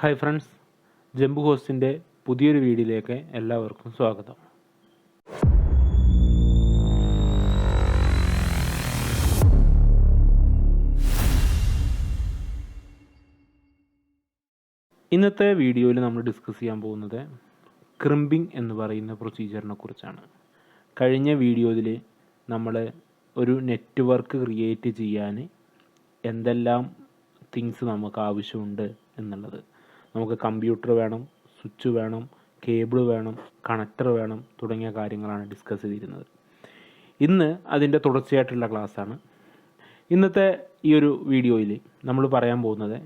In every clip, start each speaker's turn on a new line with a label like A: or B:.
A: Hi friends, ജംബു ഹോസ്റ്റിൻ്റെ പുതിയൊരു വീഡിയോയിലേക്ക് എല്ലാവർക്കും സ്വാഗതം. ഇന്നത്തെ വീഡിയോയിൽ നമ്മൾ ഡിസ്കസ് ചെയ്യാൻ പോകുന്നത് ക്രിമ്പിംഗ് എന്ന് പറയുന്ന പ്രൊസീജിയറിനെ കുറിച്ചാണ്. കഴിഞ്ഞ വീഡിയോയിൽ നമ്മൾ ഒരു നെറ്റ്വർക്ക് ക്രിയേറ്റ് ചെയ്യാൻ എന്തെല്ലാം തിങ്സ് നമുക്ക് ആവശ്യമുണ്ട് എന്നുള്ളത്, നമുക്ക് കമ്പ്യൂട്ടർ വേണം, സ്വിച്ച് വേണം, കേബിൾ വേണം, കണക്ടർ വേണം തുടങ്ങിയ കാര്യങ്ങളാണ് ഡിസ്കസ് ചെയ്തിരുന്നത്. ഇന്ന് അതിൻ്റെ തുടർച്ചയായിട്ടുള്ള ക്ലാസ്സാണ്. ഇന്നത്തെ ഈ ഒരു വീഡിയോയിൽ നമ്മൾ പറയാൻ പോകുന്നത്,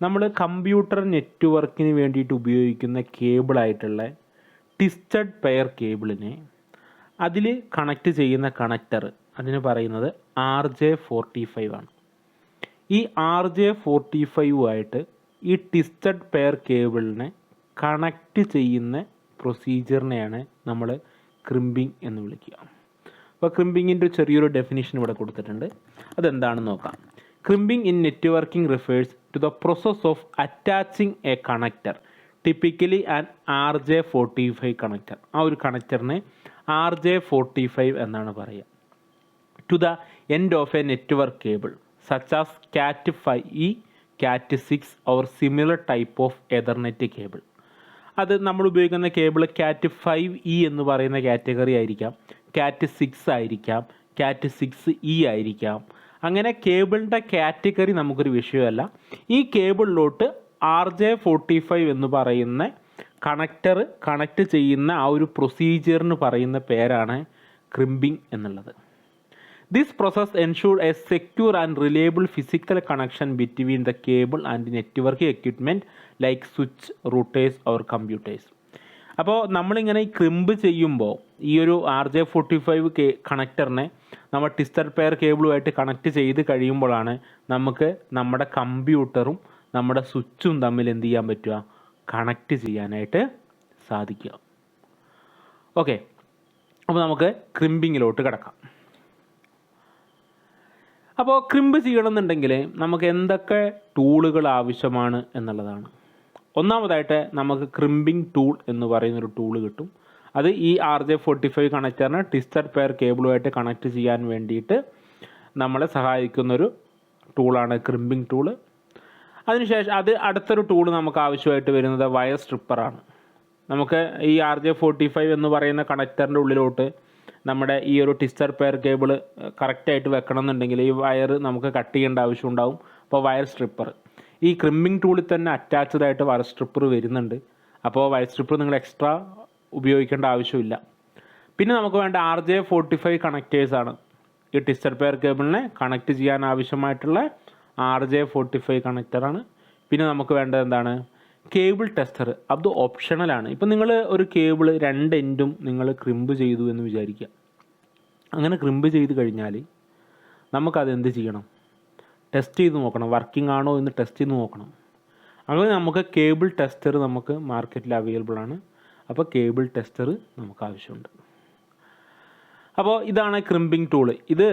A: നമ്മൾ കമ്പ്യൂട്ടർ നെറ്റ്വർക്കിന് വേണ്ടിയിട്ട് ഉപയോഗിക്കുന്ന കേബിളായിട്ടുള്ള ട്വിസ്റ്റഡ് പെയർ കേബിളിനെ അതിൽ കണക്റ്റ് ചെയ്യുന്ന കണക്ടർ, അതിന് പറയുന്നത് RJ45 ആണ്. ഈ RJ45 ഈ ട്വിസ്റ്റഡ് പെയർ കേബിളിനെ കണക്റ്റ് ചെയ്യുന്ന പ്രൊസീജിയറിനെയാണ് നമ്മൾ ക്രിമ്പിംഗ് എന്ന് വിളിക്കുക. അപ്പോൾ ക്രിമ്പിങ്ങിൻ്റെ ചെറിയൊരു ഡെഫിനിഷൻ ഇവിടെ കൊടുത്തിട്ടുണ്ട്. അതെന്താണെന്ന് നോക്കാം. Crimping in networking refers to the process of attaching a connector, typically an RJ45 connector. ആ ഒരു കണക്ടറിനെ RJ45 എന്നാണ് പറയുക. To the end of a network cable such as Cat5e, Cat6 or similar type of Ethernet cable. അത് നമ്മൾ ഉപയോഗിക്കുന്ന cable Cat5e എന്ന് പറയുന്ന കാറ്റഗറി ആയിരിക്കാം, Cat6 ആയിരിക്കാം, Cat6e ആയിരിക്കാം. അങ്ങനെ കേബിളിൻ്റെ കാറ്റഗറി നമുക്കൊരു വിഷയമല്ല. ഈ കേബിളിലോട്ട് RJ45 എന്ന് പറയുന്ന കണക്ടർ കണക്ട് ചെയ്യുന്ന ആ ഒരു പ്രൊസീജിയറിന് പറയുന്ന പേരാണ് ക്രിമ്പിംഗ് എന്നുള്ളത്. This process ensures a secure and reliable physical connection between the cable and network equipment like switch, routers or computers. അപ്പോൾ നമ്മളിങ്ങനെ ഈ ക്രിമ്പ് ചെയ്യുമ്പോൾ ഈ ഒരു RJ45 കണക്ടറിനെ നമ്മൾ ട്വിസ്റ്റഡ് പെയർ കേബിളുമായിട്ട് കണക്ട് ചെയ്ത് കഴിയുമ്പോഴാണ് നമുക്ക് നമ്മുടെ കമ്പ്യൂട്ടറും നമ്മുടെ സ്വിച്ചും തമ്മിൽ എന്ത് ചെയ്യാൻ പറ്റുക, കണക്ട് ചെയ്യാനായിട്ട് സാധിക്കുക. ഓക്കെ, അപ്പോൾ നമുക്ക് ക്രിമ്പിങ്ങിലോട്ട് കിടക്കാം. അപ്പോൾ ക്രിമ്പ് ചെയ്യണമെന്നുണ്ടെങ്കിൽ നമുക്ക് എന്തൊക്കെ ടൂളുകൾ ആവശ്യമാണ് എന്നുള്ളതാണ്. ഒന്നാമതായിട്ട് നമുക്ക് ക്രിമ്പിംഗ് ടൂൾ എന്ന് പറയുന്നൊരു ടൂള് കിട്ടും. അത് ഈ RJ45 കണക്ടറിനെ ട്വിസ്റ്റഡ് പെയർ കേബിളുമായിട്ട് കണക്ട് ചെയ്യാൻ വേണ്ടിയിട്ട് നമ്മളെ സഹായിക്കുന്നൊരു ടൂളാണ് ക്രിമ്പിംഗ് ടൂള്. അതിനുശേഷം അടുത്തൊരു ടൂള് നമുക്ക് ആവശ്യമായിട്ട് വരുന്നത് വയർ സ്ട്രിപ്പറാണ്. നമുക്ക് ഈ RJ45 എന്ന് പറയുന്ന കണക്ടറിൻ്റെ ഉള്ളിലോട്ട് നമ്മുടെ ഈ ഒരു ട്വിസ്റ്റഡ് പെയർ കേബിൾ കറക്റ്റായിട്ട് വെക്കണം എന്നുണ്ടെങ്കിൽ ഈ വയർ നമുക്ക് കട്ട് ചെയ്യേണ്ട ആവശ്യമുണ്ടാവും. അപ്പോൾ വയർ സ്ട്രിപ്പർ, ഈ ക്രിമ്പിംഗ് ടൂളിൽ തന്നെ അറ്റാച്ച്ഡ് ആയിട്ട് വയർ സ്ട്രിപ്പർ വരുന്നുണ്ട്. അപ്പോൾ വയർ സ്ട്രിപ്പർ നിങ്ങൾ എക്സ്ട്രാ ഉപയോഗിക്കേണ്ട ആവശ്യമില്ല. പിന്നെ നമുക്ക് വേണ്ട RJ45 കണക്റ്റേഴ്സാണ്. ഈ ട്വിസ്റ്റഡ് പെയർ കേബിളിനെ കണക്ട് ചെയ്യാൻ ആവശ്യമായിട്ടുള്ള RJ45 കണക്ടറാണ്. പിന്നെ നമുക്ക് വേണ്ടത് എന്താണ്, കേബിൾ ടെസ്റ്റർ. അത് ഓപ്ഷണലാണ്. ഇപ്പം നിങ്ങൾ ഒരു കേബിൾ രണ്ട് എൻഡും നിങ്ങൾ ക്രിമ്പ് ചെയ്തു എന്ന് വിചാരിക്കുക. അങ്ങനെ ക്രിമ്പ് ചെയ്ത് കഴിഞ്ഞാൽ നമുക്കത് എന്ത് ചെയ്യണം, ടെസ്റ്റ് ചെയ്ത് നോക്കണം, വർക്കിംഗ് ആണോ എന്ന് ടെസ്റ്റ് ചെയ്ത് നോക്കണം. അങ്ങനെ നമുക്ക് കേബിൾ ടെസ്റ്റർ നമുക്ക് മാർക്കറ്റിൽ അവൈലബിൾ ആണ്. അപ്പോൾ കേബിൾ ടെസ്റ്റർ നമുക്ക് ആവശ്യമുണ്ട്. അപ്പോൾ ഇതാണ് ക്രിമ്പിംഗ് ടൂള്. ഇത്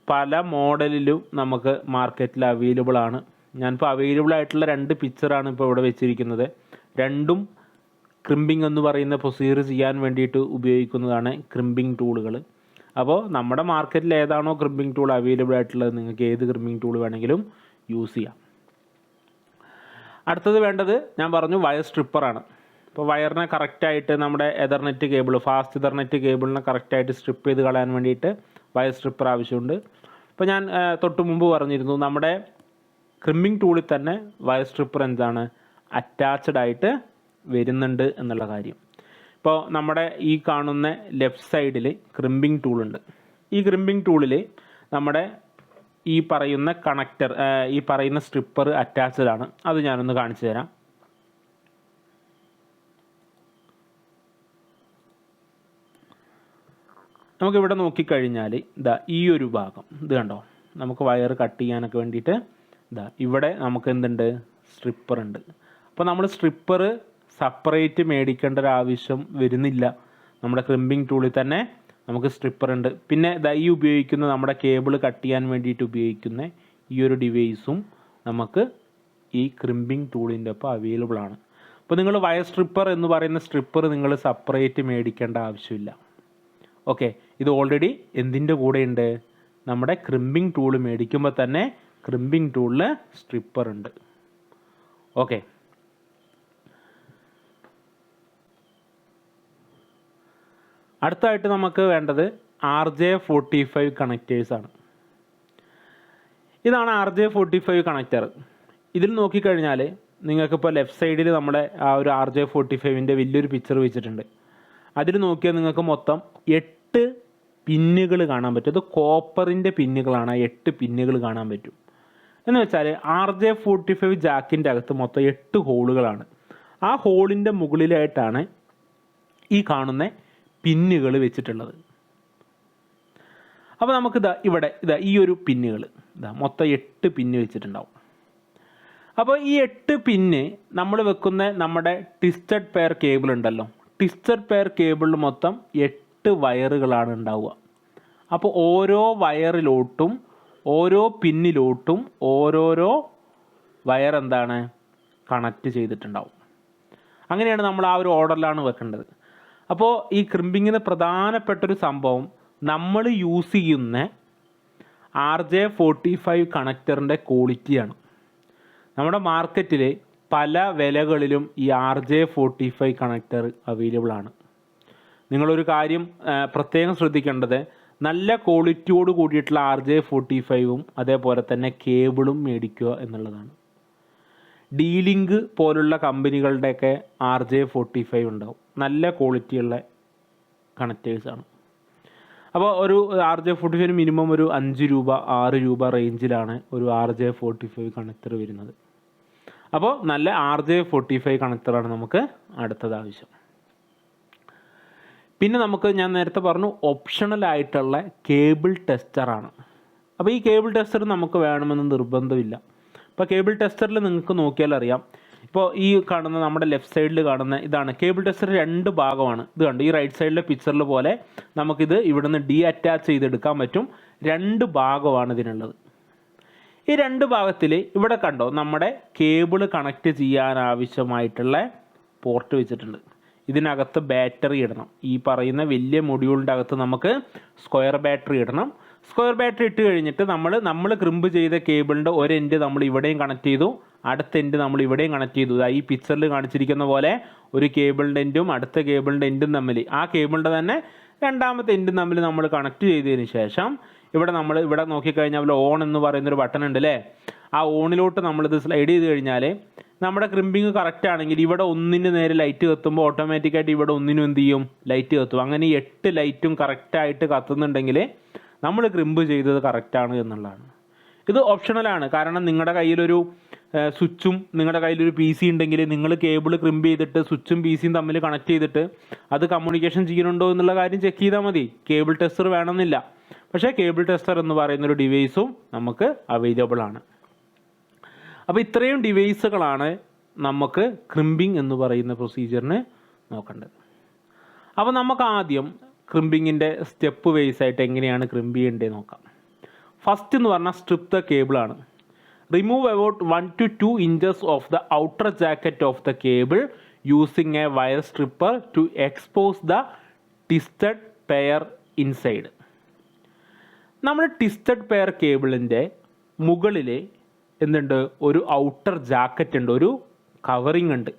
A: പല മോഡലിലും നമുക്ക് മാർക്കറ്റിൽ അവൈലബിൾ ആണ്. ഞാനിപ്പോൾ അവൈലബിൾ ആയിട്ടുള്ള രണ്ട് പിക്ചറാണ് ഇപ്പോൾ ഇവിടെ വെച്ചിരിക്കുന്നത്. രണ്ടും ക്രിമ്പിംഗ് എന്ന് പറയുന്ന പ്രൊസീജിയർ ചെയ്യാൻ വേണ്ടിയിട്ട് ഉപയോഗിക്കുന്നതാണ് ക്രിമ്പിംഗ് ടൂളുകൾ. അപ്പോൾ നമ്മുടെ മാർക്കറ്റിൽ ഏതാണോ ക്രിമ്പിംഗ് ടൂൾ അവൈലബിൾ ആയിട്ടുള്ളത്, നിങ്ങൾക്ക് ഏത് ക്രിമ്പിംഗ് ടൂൾ വേണമെങ്കിലും യൂസ് ചെയ്യാം. അടുത്തത് വേണ്ടത് ഞാൻ പറഞ്ഞു വയർ സ്ട്രിപ്പറാണ്. ഇപ്പോൾ വയറിനെ കറക്റ്റായിട്ട് നമ്മുടെ എതർനെറ്റ് കേബിൾ, ഫാസ്റ്റ് എതർനെറ്റ് കേബിളിനെ കറക്റ്റായിട്ട് സ്ട്രിപ്പ് ചെയ്ത് കളയാൻ വേണ്ടിയിട്ട് വയർ സ്ട്രിപ്പർ ആവശ്യമുണ്ട്. ഇപ്പോൾ ഞാൻ തൊട്ട് മുമ്പ് പറഞ്ഞിരുന്നു, നമ്മുടെ ക്രിമ്പിംഗ് ടൂളിൽ തന്നെ വയർ സ്ട്രിപ്പർ എന്താണ് അറ്റാച്ച്ഡ് ആയിട്ട് വരുന്നുണ്ട് എന്നുള്ള കാര്യം. ഇപ്പോൾ നമ്മുടെ ഈ കാണുന്ന ലെഫ്റ്റ് സൈഡിൽ ക്രിമ്പിംഗ് ടൂളുണ്ട്. ഈ ക്രിമ്പിംഗ് ടൂളിൽ നമ്മുടെ ഈ പറയുന്ന കണക്ടർ, ഈ പറയുന്ന സ്ട്രിപ്പർ അറ്റാച്ച്ഡ് ആണ്. അത് ഞാനൊന്ന് കാണിച്ചു തരാം. നമുക്കിവിടെ നോക്കിക്കഴിഞ്ഞാൽ ഇതാ ഈ ഒരു ഭാഗം ഇത് കണ്ടോ, നമുക്ക് വയർ കട്ട് ചെയ്യാനൊക്കെ വേണ്ടിയിട്ട് ഇതാ ഇവിടെ നമുക്ക് എന്തുണ്ട്, സ്ട്രിപ്പർ ഉണ്ട്. അപ്പോൾ നമ്മൾ സ്ട്രിപ്പർ സെപ്പറേറ്റ് മേടിക്കേണ്ട ഒരു ആവശ്യം വരുന്നില്ല. നമ്മുടെ ക്രിമ്പിംഗ് ടൂളിൽ തന്നെ നമുക്ക് സ്ട്രിപ്പർ ഉണ്ട്. പിന്നെ ഇതാ ഈ ഉപയോഗിക്കുന്ന നമ്മുടെ കേബിൾ കട്ട് ചെയ്യാൻ വേണ്ടിയിട്ട് ഉപയോഗിക്കുന്ന ഈ ഒരു ഡിവൈസും നമുക്ക് ഈ ക്രിമ്പിംഗ് ടൂളിൻ്റെ ഒപ്പം അവൈലബിൾ ആണ്. അപ്പോൾ നിങ്ങൾ വയർ സ്ട്രിപ്പർ എന്ന് പറയുന്ന സ്ട്രിപ്പർ നിങ്ങൾ സെപ്പറേറ്റ് മേടിക്കേണ്ട ആവശ്യമില്ല. ഓക്കെ, ഇത് ഓൾറെഡി എന്തിൻ്റെ കൂടെ ഉണ്ട്? നമ്മുടെ ക്രിമ്പിംഗ് ടൂൾ മേടിക്കുമ്പോൾ തന്നെ ക്രിമ്പിംഗ് ടൂളിൽ സ്ട്രിപ്പർ ഉണ്ട്. ഓക്കെ, അടുത്തായിട്ട് നമുക്ക് വേണ്ടത് RJ45 കണക്റ്റേഴ്സാണ്. ഇതാണ് RJ45 കണക്റ്റർ. ഇതിൽ നോക്കിക്കഴിഞ്ഞാൽ നിങ്ങൾക്കിപ്പോൾ ലെഫ്റ്റ് സൈഡിൽ നമ്മുടെ ആ ഒരു RJ45ൻ്റെ വലിയൊരു പിക്ചർ വെച്ചിട്ടുണ്ട്. അതിൽ നോക്കിയാൽ നിങ്ങൾക്ക് മൊത്തം 8 പിന്നുകൾ കാണാൻ പറ്റും. അത് കോപ്പറിൻ്റെ പിന്നുകളാണ്. 8 പിന്നുകൾ കാണാൻ പറ്റും. എന്ന് വെച്ചാൽ RJ45 ജാക്കിൻ്റെ അകത്ത് മൊത്തം 8 ഹോളുകളാണ്. ആ ഹോളിൻ്റെ മുകളിലായിട്ടാണ് ഈ കാണുന്ന പിന്നുകൾ വെച്ചിട്ടുള്ളത്. അപ്പോൾ നമുക്കിതാ ഇവിടെ ഈ ഒരു പിന്നുകൾ മൊത്തം 8 പിന്ന് വെച്ചിട്ടുണ്ടാവും. അപ്പോൾ ഈ 8 പിന്ന് നമ്മൾ വെക്കുന്ന നമ്മുടെ ട്വിസ്റ്റഡ് പെയർ കേബിൾ ഉണ്ടല്ലോ, ട്വിസ്റ്റഡ് പെയർ കേബിളിൽ മൊത്തം 8 വയറുകളാണ് ഉണ്ടാവുക. അപ്പോൾ ഓരോ വയറിലോട്ടും ഓരോ പിന്നിലോട്ടും ഓരോരോ വയർ എന്താണ് കണക്റ്റ് ചെയ്തിട്ടുണ്ടാവും. അങ്ങനെയാണ് നമ്മൾ ആ ഒരു ഓർഡറിലാണ് വെക്കേണ്ടത്. അപ്പോൾ ഈ ക്രിമ്പിങ്ങിന് പ്രധാനപ്പെട്ടൊരു സംഭവം നമ്മൾ യൂസ് ചെയ്യുന്ന RJ45 കണക്ടറിൻ്റെ ക്വാളിറ്റിയാണ്. നമ്മുടെ മാർക്കറ്റിൽ പല വിലകളിലും ഈ RJ45 കണക്ടർ അവൈലബിൾ ആണ്. നിങ്ങളൊരു കാര്യം പ്രത്യേകം ശ്രദ്ധിക്കേണ്ടത്, നല്ല ക്വാളിറ്റിയോട് കൂടിയിട്ടുള്ള RJ45ഉം അതേപോലെ തന്നെ കേബിളും മേടിക്കുക എന്നുള്ളതാണ്. ഡീലിങ്ക് പോലുള്ള കമ്പനികളുടെയൊക്കെ RJ45 ഉണ്ടാവും. നല്ല ക്വാളിറ്റിയുള്ള കണക്റ്റേഴ്സാണ്. അപ്പോൾ ഒരു RJ45 മിനിമം ഒരു 5 രൂപ 6 രൂപ റേഞ്ചിലാണ് ഒരു RJ45 കണക്ടർ വരുന്നത്. അപ്പോൾ നല്ല RJ45 കണക്ടറാണ് നമുക്ക് അടുത്തത് ആവശ്യം. പിന്നെ നമുക്ക് ഞാൻ നേരത്തെ പറഞ്ഞു ഓപ്ഷണൽ ആയിട്ടുള്ള കേബിൾ ടെസ്റ്ററാണ്. അപ്പോൾ ഈ കേബിൾ ടെസ്റ്റർ നമുക്ക് വേണമെന്ന് നിർബന്ധമില്ല. ഇപ്പോൾ കേബിൾ ടെസ്റ്ററിൽ നിങ്ങൾക്ക് നോക്കിയാൽ അറിയാം. ഇപ്പോൾ ഈ കാണുന്ന നമ്മുടെ ലെഫ്റ്റ് സൈഡിൽ കാണുന്ന ഇതാണ് കേബിൾ ടെസ്റ്റർ. 2 ഭാഗമാണ്. ഇത് കണ്ട് ഈ റൈറ്റ് സൈഡിലെ പിക്ചറിൽ പോലെ നമുക്കിത് ഇവിടുന്ന് അറ്റാച്ച് ചെയ്തെടുക്കാൻ പറ്റും. 2 ഭാഗമാണ് ഇതിനുള്ളത്. ഈ 2 ഭാഗത്തിൽ ഇവിടെ കണ്ടോ നമ്മുടെ കേബിൾ കണക്ട് ചെയ്യാൻ ആവശ്യമായിട്ടുള്ള പോർട്ട് വെച്ചിട്ടുണ്ട്. ഇതിനകത്ത് ബാറ്ററി ഇടണം. ഈ പറയുന്ന വലിയ മൊഡ്യൂളിൻ്റെ അകത്ത് നമുക്ക് സ്ക്വയർ ബാറ്ററി ഇടണം. സ്ക്വയർ ബാറ്ററി ഇട്ട് കഴിഞ്ഞിട്ട് നമ്മൾ ക്രിമ്പ് ചെയ്ത കേബിളിൻ്റെ ഒരു എൻഡ് നമ്മൾ ഇവിടെയും കണക്ട് ചെയ്തു, അടുത്ത എൻഡ് നമ്മൾ ഇവിടെയും കണക്ട് ചെയ്തു. ഈ പിക്ചറിൽ കാണിച്ചിരിക്കുന്ന പോലെ ഒരു കേബിളിൻ്റെ എൻഡും അടുത്ത കേബിളിൻ്റെ എൻഡും തമ്മിൽ, ആ കേബിളിൻ്റെ തന്നെ രണ്ടാമത്തെ എൻഡും തമ്മിൽ നമ്മൾ കണക്ട് ചെയ്തതിന് ശേഷം ഇവിടെ നോക്കിക്കഴിഞ്ഞാൽ ഓൺ എന്ന് പറയുന്നൊരു ബട്ടൺ ഉണ്ട് അല്ലേ. ആ ഓണിലോട്ട് നമ്മളിത് സ്ലൈഡ് ചെയ്ത് കഴിഞ്ഞാൽ നമ്മുടെ ക്രിമ്പിങ് കറക്റ്റ് ആണെങ്കിൽ ഇവിടെ ഒന്നിന് നേരെ ലൈറ്റ് കത്തുമ്പോൾ ഓട്ടോമാറ്റിക്കായിട്ട് ഇവിടെ ഒന്നിനും എന്ത് ചെയ്യും, ലൈറ്റ് കത്തും. അങ്ങനെ 8 ലൈറ്റും കറക്റ്റായിട്ട് കത്തുന്നുണ്ടെങ്കിൽ നമ്മൾ ക്രിമ്പ് ചെയ്തത് കറക്റ്റാണ് എന്നുള്ളതാണ്. ഇത് ഓപ്ഷണലാണ്. കാരണം നിങ്ങളുടെ കയ്യിലൊരു സ്വിച്ചും നിങ്ങളുടെ കയ്യിലൊരു PC ഉണ്ടെങ്കിൽ നിങ്ങൾ കേബിൾ ക്രിമ്പ് ചെയ്തിട്ട് സ്വിച്ചും PCയും തമ്മിൽ കണക്ട് ചെയ്തിട്ട് അത് കമ്മ്യൂണിക്കേഷൻ ചെയ്യുന്നുണ്ടോ എന്നുള്ള കാര്യം ചെക്ക് ചെയ്താൽ മതി. കേബിൾ ടെസ്റ്റർ വേണമെന്നില്ല. പക്ഷേ കേബിൾ ടെസ്റ്റർ എന്ന് പറയുന്നൊരു ഡിവൈസും നമുക്ക് അവൈലബിൾ ആണ്. അപ്പോൾ ഇത്രയും ഡിവൈസുകളാണ് നമുക്ക് ക്രിമ്പിംഗ് എന്ന് പറയുന്ന പ്രൊസീജിയറിന് നോക്കേണ്ടത്. അപ്പോൾ നമുക്ക് ആദ്യം ക്രിമ്പിങ്ങിൻ്റെ സ്റ്റെപ്പ് വൈസ് ആയിട്ട് എങ്ങനെയാണ് ക്രിമ്പ് ചെയ്യേണ്ടത് നോക്കാം. ഫസ്റ്റ് എന്ന് പറഞ്ഞാൽ സ്ട്രിപ്പ് ദ കേബിളാണ്. Remove about 1 to 2 inches of the outer jacket of the cable using a wire stripper to expose the twisted pair inside. നമ്മുടെ ട്വിസ്റ്റഡ് പെയർ കേബിളിൻ്റെ മുകളിൽ എന്തുണ്ട്, ഒരു ഔട്ടർ ജാക്കറ്റ് ഉണ്ട്, ഒരു കവറിങ് ഉണ്ട്.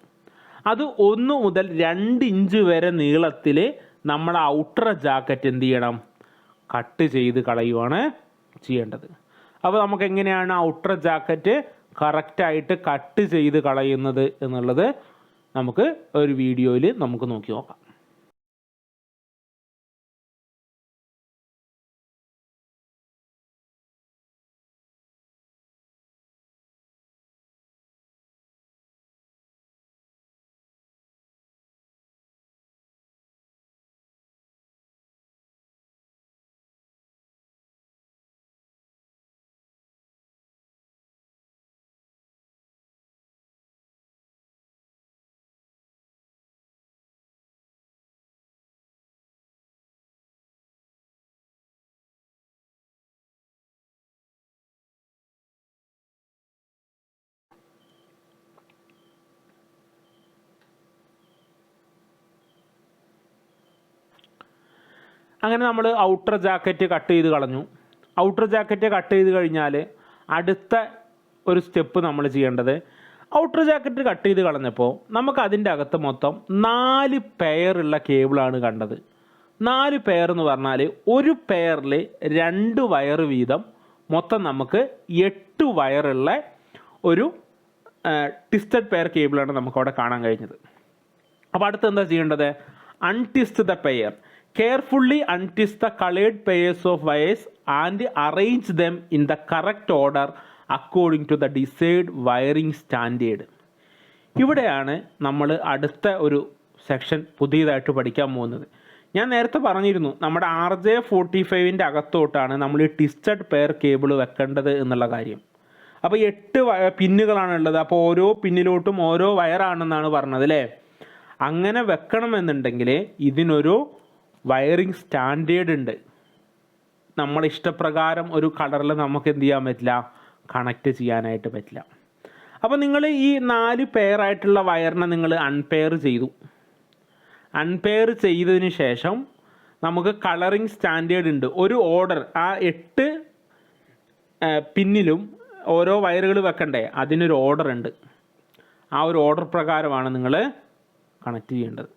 A: അത് 1 മുതൽ 2 ഇഞ്ച് വരെ നീളത്തിൽ നമ്മുടെ ഔട്ടർ ജാക്കറ്റ് എന്ത് ചെയ്യണം, കട്ട് ചെയ്ത് കളയുവാണ് ചെയ്യേണ്ടത്. അപ്പോൾ നമുക്ക് എങ്ങനെയാണ് ഔട്ടർ ജാക്കറ്റ് കറക്റ്റായിട്ട് കട്ട് ചെയ്ത് കളയുന്നത് എന്നുള്ളത് നമുക്ക് ഒരു വീഡിയോയിൽ നമുക്ക് നോക്കി നോക്കാം. അങ്ങനെ നമ്മൾ ഔട്ടർ ജാക്കറ്റ് കട്ട് ചെയ്ത് കളഞ്ഞു. ഔട്ടർ ജാക്കറ്റ് കട്ട് ചെയ്ത് കഴിഞ്ഞാൽ അടുത്ത ഒരു സ്റ്റെപ്പ് നമ്മൾ ചെയ്യേണ്ടത്, ഔട്ടർ ജാക്കറ്റ് കട്ട് ചെയ്ത് കളഞ്ഞപ്പോൾ നമുക്ക് അതിൻ്റെ അകത്ത് മൊത്തം 4 പെയറുള്ള കേബിളാണ് കണ്ടത്. 4 പെയർ എന്ന് പറഞ്ഞാൽ ഒരു പെയറിൽ 2 വയർ വീതം, മൊത്തം നമുക്ക് 8 വയറുള്ള ഒരു ട്വിസ്റ്റഡ് പെയർ കേബിളാണ് നമുക്കവിടെ കാണാൻ കഴിഞ്ഞത്. അപ്പോൾ അടുത്ത് എന്താ ചെയ്യേണ്ടത്? Untwist the pair. Carefully untwist the coloured pairs of wires and arrange them in the correct order according to the desired wiring standard. ഇവിടെയാണ് നമ്മൾ അടുത്ത ഒരു സെക്ഷൻ പുതിയതായിട്ട് പഠിക്കാൻ പോകുന്നത്. ഞാൻ നേരത്തെ പറഞ്ഞിരുന്നു നമ്മുടെ RJ45 അകത്തോട്ടാണ് നമ്മൾ ഈ ട്വിസ്റ്റഡ് പെയർ കേബിൾ വെക്കേണ്ടത് എന്നുള്ള കാര്യം. അപ്പോൾ 8 പിന്നുകളാണുള്ളത്. അപ്പോൾ ഓരോ പിന്നിലോട്ടും ഓരോ വയറാണെന്നാണ് പറഞ്ഞത് അല്ലേ? അങ്ങനെ വെക്കണമെന്നുണ്ടെങ്കിൽ ഇതിനൊരു വയറിംഗ് സ്റ്റാൻഡേർഡ് ഉണ്ട്. നമ്മുടെ ഇഷ്ടപ്രകാരം ഒരു കളറിൽ നമുക്ക് എന്ത് ചെയ്യാൻ പറ്റില്ല, കണക്റ്റ് ചെയ്യാനായിട്ട് പറ്റില്ല. അപ്പോൾ നിങ്ങൾ ഈ 4 പെയറായിട്ടുള്ള വയറിനെ നിങ്ങൾ അൺപെയർ ചെയ്തു. അൺപെയർ ചെയ്തതിന് ശേഷം നമുക്ക് കളറിംഗ് സ്റ്റാൻഡേർഡ് ഉണ്ട്. ഒരു ഓർഡർ, ആ 8 പിന്നിലും ഓരോ വയറുകൾ വെക്കണ്ടേ, അതിനൊരു ഓർഡർ ഉണ്ട്. ആ ഒരു ഓർഡർ പ്രകാരമാണ് നിങ്ങൾ കണക്ട് ചെയ്യേണ്ടത്.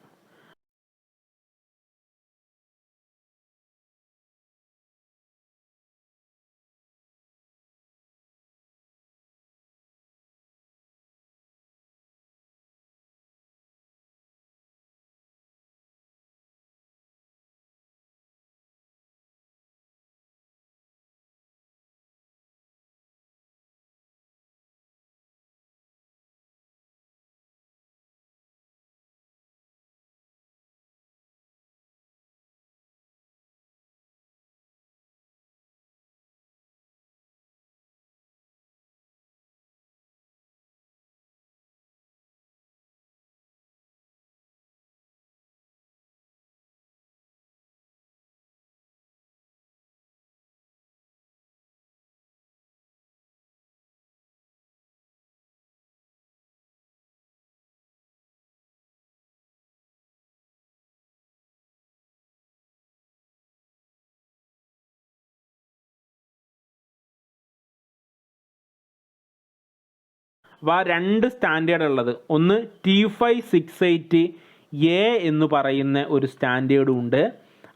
A: അപ്പോൾ ആ 2 സ്റ്റാൻഡേർഡ് ഉള്ളത്, ഒന്ന് T568A എന്ന് പറയുന്ന ഒരു സ്റ്റാൻഡേർഡും ഉണ്ട്,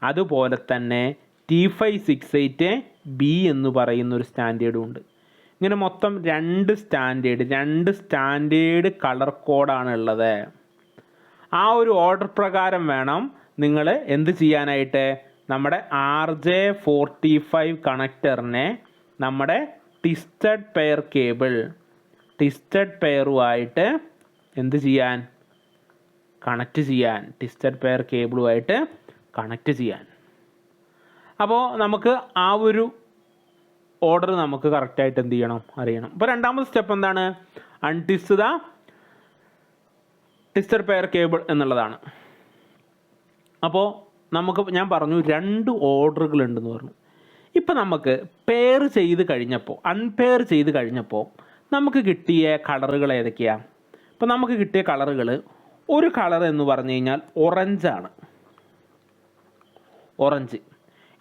A: അതുപോലെ തന്നെ T568B എന്ന് പറയുന്ന ഒരു സ്റ്റാൻഡേർഡും ഉണ്ട്. ഇങ്ങനെ മൊത്തം 2 സ്റ്റാൻഡേർഡ് കളർ കോഡാണ് ഉള്ളത്. ആ ഒരു ഓർഡർ പ്രകാരം വേണം നിങ്ങൾ എന്ത് ചെയ്യാനായിട്ട്, നമ്മുടെ RJ45 കണക്ടറിനെ നമ്മുടെ ട്വിസ്റ്റഡ് പെയർ കേബിൾ, ട്വിസ്റ്റഡ് പെയറുമായിട്ട് എന്ത് ചെയ്യാൻ, കണക്റ്റ് ചെയ്യാൻ, ട്വിസ്റ്റഡ് പെയർ കേബിളുമായിട്ട് കണക്റ്റ് ചെയ്യാൻ. അപ്പോൾ നമുക്ക് ആ ഒരു ഓർഡർ നമുക്ക് കറക്റ്റായിട്ട് എന്ത് ചെയ്യണം, അറിയണം. അപ്പോൾ രണ്ടാമത്തെ സ്റ്റെപ്പ് എന്താണ്? അൺട്വിസ്റ്റ് ദ ട്വിസ്റ്റഡ് പെയർ കേബിൾ എന്നുള്ളതാണ്. അപ്പോൾ ഞാൻ പറഞ്ഞു 2 ഓർഡറുകൾ ഉണ്ടെന്ന് പറഞ്ഞു. ഇപ്പം നമുക്ക് പെയർ ചെയ്ത് കഴിഞ്ഞപ്പോൾ, അൺപെയർ ചെയ്ത് കഴിഞ്ഞപ്പോൾ നമുക്ക് കിട്ടിയ കളറുകൾ ഏതൊക്കെയാണ്? ഇപ്പോൾ നമുക്ക് കിട്ടിയ കളറുകൾ, ഒരു കളർ എന്ന് പറഞ്ഞു കഴിഞ്ഞാൽ ഓറഞ്ചാണ്. ഓറഞ്ച്.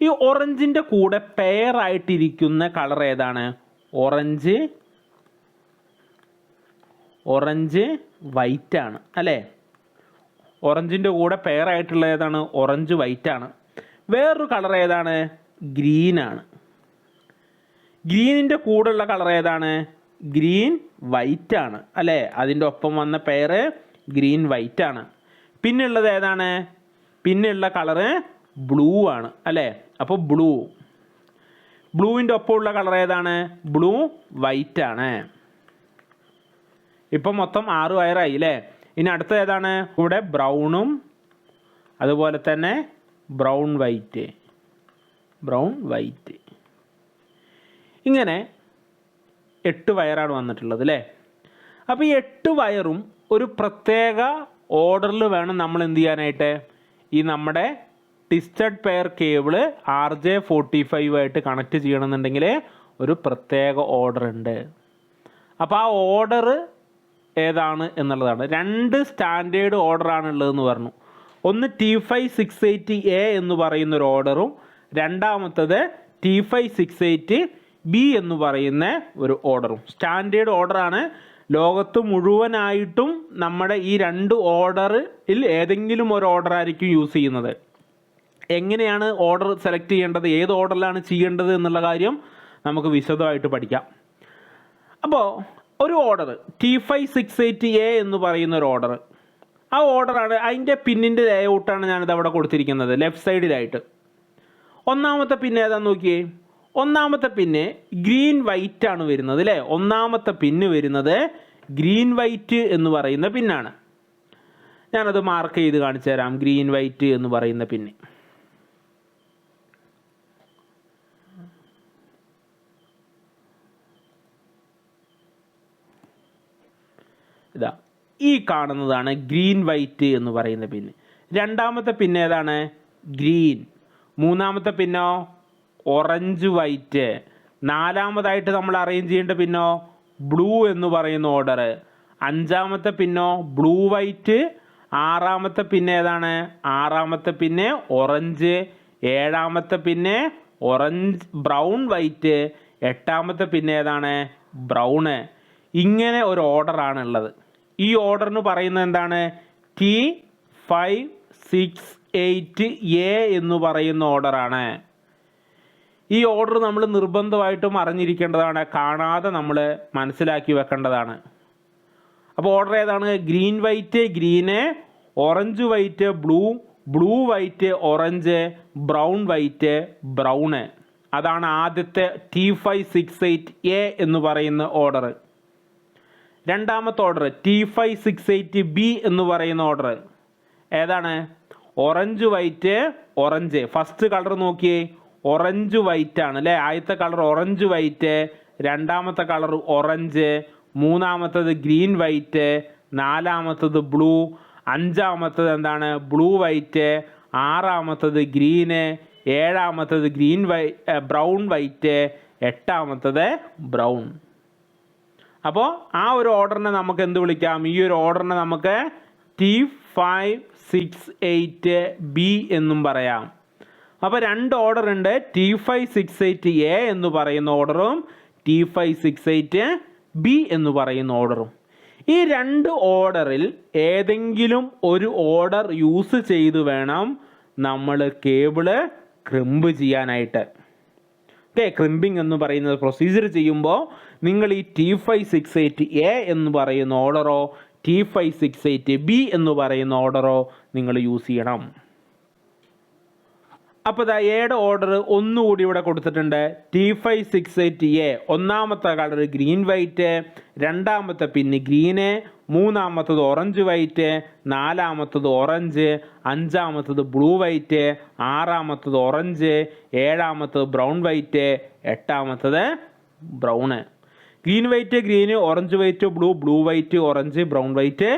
A: ഈ ഓറഞ്ചിൻ്റെ കൂടെ പെയർ ആയിട്ടിരിക്കുന്ന കളർ ഏതാണ്? ഓറഞ്ച് വൈറ്റ് ആണ് അല്ലേ? ഓറഞ്ചിൻ്റെ കൂടെ പെയർ ആയിട്ടുള്ള ഏതാണ്? ഓറഞ്ച് വൈറ്റ് ആണ്. വേറൊരു കളർ ഏതാണ്? ഗ്രീനാണ്. ഗ്രീനിൻ്റെ കൂടെയുള്ള കളർ ഏതാണ്? ഗ്രീൻ വൈറ്റ് ആണ് അല്ലേ? അതിൻ്റെ ഒപ്പം വന്ന പെയർ ഗ്രീൻ വൈറ്റ് ആണ്. പിന്നുള്ളത് ഏതാണ്? പിന്നെയുള്ള കളറ് ബ്ലൂ ആണ് അല്ലേ? അപ്പോൾ ബ്ലൂവിൻ്റെ ഒപ്പമുള്ള കളർ ഏതാണ്? ബ്ലൂ വൈറ്റ് ആണ്. ഇപ്പം മൊത്തം 6 വയറായി അല്ലേ? ഇനി അടുത്ത ഏതാണ്? ഇവിടെ ബ്രൗണും അതുപോലെ തന്നെ ബ്രൗൺ വൈറ്റ്. ഇങ്ങനെ 8 വയറാണ് വന്നിട്ടുള്ളത് അല്ലേ? അപ്പോൾ ഈ 8 വയറും ഒരു പ്രത്യേക ഓർഡറിൽ വേണം നമ്മൾ എന്ത് ചെയ്യാനായിട്ട്, ഈ നമ്മുടെ ട്വിസ്റ്റഡ് പെയർ കേബിള് RJ45 ആയിട്ട് കണക്ട് ചെയ്യണമെന്നുണ്ടെങ്കിൽ ഒരു പ്രത്യേക ഓർഡർ ഉണ്ട്. അപ്പോൾ ആ ഓർഡർ ഏതാണ് എന്നുള്ളതാണ്. 2 സ്റ്റാൻഡേർഡ് ഓർഡറാണ് ഉള്ളതെന്ന് പറഞ്ഞു. ഒന്ന് T568A എന്ന് പറയുന്ന ഒരു ഓർഡറും രണ്ടാമത്തത് T568B എന്ന് പറയുന്ന ഒരു ഓർഡറും. സ്റ്റാൻഡേർഡ് ഓർഡറാണ്. ലോകത്ത് മുഴുവനായിട്ടും നമ്മുടെ ഈ രണ്ട് ഓർഡറിൽ ഏതെങ്കിലും ഒരു ഓർഡർ ആയിരിക്കും യൂസ് ചെയ്യുന്നത്. എങ്ങനെയാണ് ഓർഡർ സെലക്ട് ചെയ്യേണ്ടത്, ഏത് ഓർഡറിലാണ് ചെയ്യേണ്ടത് എന്നുള്ള കാര്യം നമുക്ക് വിശദമായിട്ട് പഠിക്കാം. അപ്പോൾ ഒരു ഓർഡർ T568A എന്ന് പറയുന്ന ഒരു ഓർഡർ, ആ ഓർഡറാണ്. അതിൻ്റെ പിന്നിൻ്റെ ലേഔട്ടാണ് ഞാനിത് അവിടെ കൊടുത്തിരിക്കുന്നത് ലെഫ്റ്റ് സൈഡിലായിട്ട്. ഒന്നാമത്തെ പിൻ ഏതാന്ന് നോക്കിയേ. ഒന്നാമത്തെ പിന്ന് ഗ്രീൻ വൈറ്റ് ആണ് വരുന്നത് അല്ലേ. ഒന്നാമത്തെ പിന്ന് വരുന്നത് ഗ്രീൻ വൈറ്റ് എന്ന് പറയുന്ന പിന്നാണ്. ഞാനത് മാർക്ക് ചെയ്ത് കാണിച്ചു തരാം. ഗ്രീൻ വൈറ്റ് എന്ന് പറയുന്ന പിന്ന് ഇതാ, ഈ കാണുന്നതാണ് ഗ്രീൻ വൈറ്റ് എന്ന് പറയുന്ന പിന്ന്. രണ്ടാമത്തെ പിന്ന് ഏതാണ്? ഗ്രീൻ. മൂന്നാമത്തെ പിന്നോ ഓറഞ്ച് വൈറ്റ്. നാലാമതായിട്ട് നമ്മൾ അറേഞ്ച് ചെയ്യേണ്ട പിന്നോ ബ്ലൂ എന്ന് പറയുന്ന ഓർഡർ. അഞ്ചാമത്തെ പിന്നോ ബ്ലൂ വൈറ്റ്. ആറാമത്തെ പിന്നെ ഏതാണ്? ആറാമത്തെ പിന്നെ ഓറഞ്ച്. ഏഴാമത്തെ പിന്നെ ഓറഞ്ച് ബ്രൗൺ വൈറ്റ്. എട്ടാമത്തെ പിന്നെ ഏതാണ്? ബ്രൗണ്. ഇങ്ങനെ ഒരു ഓർഡറാണ് ഉള്ളത്. ഈ ഓർഡറിന് പറയുന്നത് എന്താണ്? T568A എന്ന് പറയുന്ന ഓർഡറാണ്. ഈ ഓർഡർ നമ്മൾ നിർബന്ധമായിട്ടും അറിഞ്ഞിരിക്കേണ്ടതാണ്. കാണാതെ നമ്മൾ മനസ്സിലാക്കി വെക്കേണ്ടതാണ്. അപ്പോൾ ഓർഡർ ഏതാണ്? Green white green, orange white blue, blue white orange, brown white brown. അതാണ് ആദ്യത്തെ T568A എന്ന് പറയുന്ന ഓർഡർ. രണ്ടാമത്തെ ഓർഡർ T568B എന്ന് പറയുന്ന ഓർഡർ ഏതാണ്? Orange white orange. First colour നോക്കിയേ, ഓറഞ്ച് വൈറ്റ് ആണ് അല്ലേ. ആദ്യത്തെ കളർ ഓറഞ്ച് വൈറ്റ്, രണ്ടാമത്തെ കളർ ഓറഞ്ച്, മൂന്നാമത്തത് ഗ്രീൻ വൈറ്റ്, നാലാമത്തത് ബ്ലൂ, അഞ്ചാമത്തത് എന്താണ്? ബ്ലൂ വൈറ്റ്, ആറാമത്തത് ഗ്രീന്, ഏഴാമത്തത് ബ്രൗൺ വൈറ്റ്, എട്ടാമത്തത് ബ്രൗൺ. അപ്പോൾ ആ ഒരു ഓർഡറിനെ നമുക്ക് എന്ത് വിളിക്കാം? ഈ ഒരു ഓർഡറിനെ നമുക്ക് T568B എന്നും പറയാം. അപ്പോൾ രണ്ട് ഓർഡർ ഉണ്ട്, T568A എന്ന് പറയുന്ന ഓർഡറും T568B എന്ന് പറയുന്ന ഓർഡറും. ഈ രണ്ട് ഓർഡറിൽ ഏതെങ്കിലും ഒരു ഓർഡർ യൂസ് ചെയ്ത് വേണം നമ്മൾ കേബിള് ക്രിമ്പ് ചെയ്യാനായിട്ട്. ഓക്കെ, ക്രിമ്പിംഗ് എന്ന് പറയുന്നത് പ്രൊസീജിയർ ചെയ്യുമ്പോൾ നിങ്ങൾ ഈ T568A എന്ന് പറയുന്ന ഓർഡറോ T568B എന്ന് പറയുന്ന ഓർഡറോ നിങ്ങൾ യൂസ് ചെയ്യണം. അപ്പോൾ ഇതാ എയുടെ ഓർഡർ ഒന്നുകൂടി ഇവിടെ കൊടുത്തിട്ടുണ്ട്. T568A ഒന്നാമത്തെ കളർ ഗ്രീൻ വൈറ്റ്, രണ്ടാമത്തെ പിന്ന് ഗ്രീന്, മൂന്നാമത്തത് ഓറഞ്ച് വൈറ്റ്, നാലാമത്തത് ഓറഞ്ച്, അഞ്ചാമത്തത് ബ്ലൂ വൈറ്റ്, ആറാമത്തത് ഓറഞ്ച്, ഏഴാമത്തത് ബ്രൗൺ വൈറ്റ്, എട്ടാമത്തത് brown. Green white green, orange white blue, blue white orange, brown white